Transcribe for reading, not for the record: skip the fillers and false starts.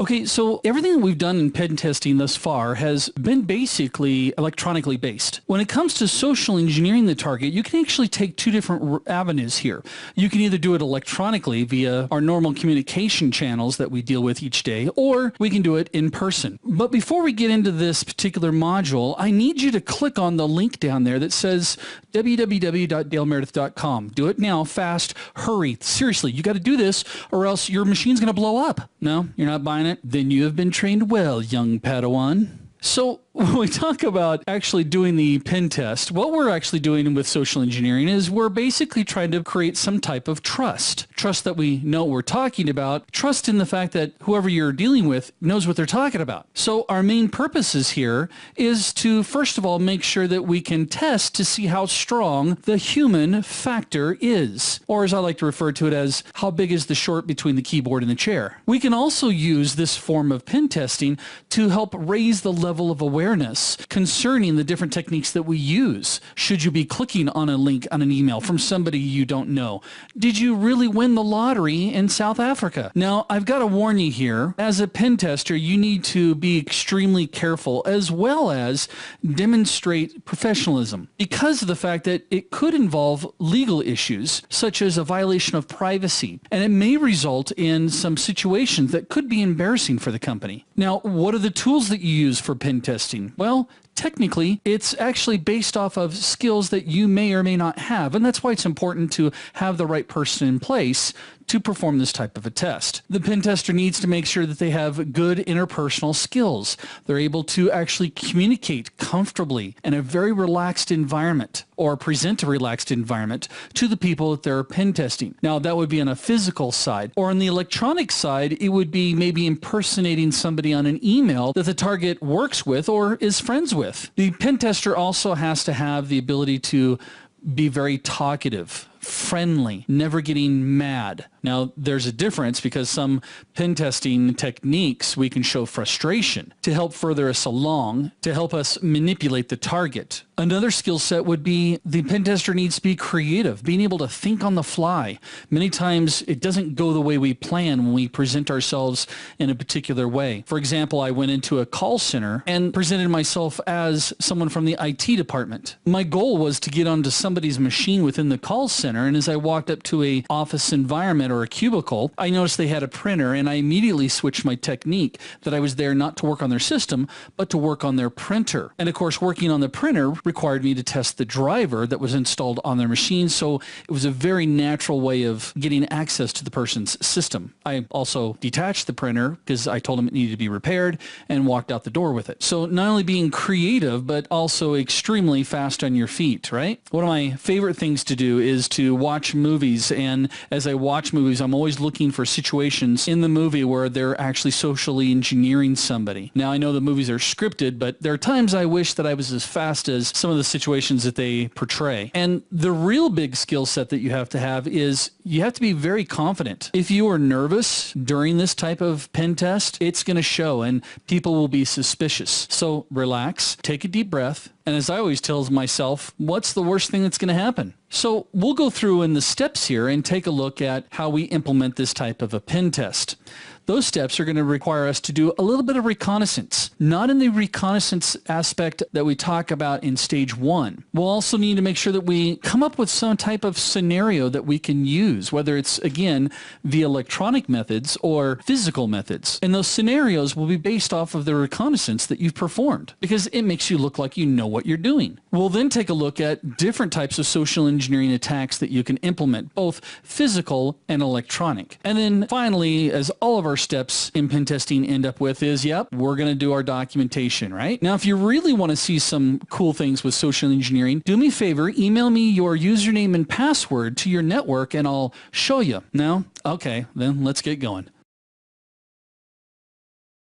Okay, so everything that we've done in pen testing thus far has been basically electronically based. When it comes to social engineering the target, you can actually take two different avenues here. You can either do it electronically via our normal communication channels that we deal with each day, or we can do it in person. But before we get into this particular module, I need you to click on the link down there that says www.dalemeredith.com. Do it now, fast, hurry. Seriously, you got to do this or else your machine's going to blow up. No, you're not buying it? Then you have been trained well, young Padawan. So when we talk about actually doing the pen test, what we're actually doing with social engineering is we're basically trying to create some type of trust. Trust that we know what we're talking about. Trust in the fact that whoever you're dealing with knows what they're talking about. So our main purposes here is to, first of all, make sure that we can test to see how strong the human factor is. Or as I like to refer to it as, how big is the short between the keyboard and the chair. We can also use this form of pen testing to help raise the level of awareness concerning the different techniques that we use. Should you be clicking on a link on an email from somebody you don't know? Did you really win the lottery in South Africa? Now, I've got to warn you here, as a pen tester, you need to be extremely careful as well as demonstrate professionalism because of the fact that it could involve legal issues such as a violation of privacy, and it may result in some situations that could be embarrassing for the company. Now, what are the tools that you use for pen testing? Well, technically, it's actually based off of skills that you may or may not have, and that's why it's important to have the right person in place to perform this type of a test. The pen tester needs to make sure that they have good interpersonal skills. They're able to actually communicate comfortably in a very relaxed environment or present a relaxed environment to the people that they're pen testing. Now, that would be on a physical side. Or on the electronic side, it would be maybe impersonating somebody on an email that the target works with or is friends with. The pen tester also has to have the ability to be very talkative, friendly, never getting mad. Now, there's a difference because some pen testing techniques, we can show frustration to help further us along, to help us manipulate the target. Another skill set would be the pen tester needs to be creative, being able to think on the fly. Many times it doesn't go the way we plan when we present ourselves in a particular way. For example, I went into a call center and presented myself as someone from the IT department. My goal was to get onto somebody's machine within the call center, and as I walked up to a office environment or a cubicle, I noticed they had a printer, and I immediately switched my technique that I was there not to work on their system, but to work on their printer. And of course, working on the printer required me to test the driver that was installed on their machine, so it was a very natural way of getting access to the person's system. I also detached the printer because I told them it needed to be repaired and walked out the door with it. So not only being creative, but also extremely fast on your feet, right? One of my favorite things to do is to watch movies, and as I watch movies, I'm always looking for situations in the movie where they're actually socially engineering somebody. Now, I know the movies are scripted, but there are times I wish that I was as fast as some of the situations that they portray. And the real big skill set that you have to have is you have to be very confident. If you are nervous during this type of pen test, it's going to show and people will be suspicious. So relax, take a deep breath, and as I always tell myself, what's the worst thing that's going to happen? So we'll go through in the steps here and take a look at how we implement this type of a pen test. Those steps are going to require us to do a little bit of reconnaissance, not in the reconnaissance aspect that we talk about in stage 1. We'll also need to make sure that we come up with some type of scenario that we can use, whether it's, again, via electronic methods or physical methods. And those scenarios will be based off of the reconnaissance that you've performed because it makes you look like you know what you're doing. We'll then take a look at different types of social engineering attacks that you can implement, both physical and electronic. And then finally, as all of our steps in pen testing end up with is, yep, we're going to do our documentation, right? Now, if you really want to see some cool things with social engineering, do me a favor, email me your username and password to your network and I'll show you. No? Okay, then let's get going.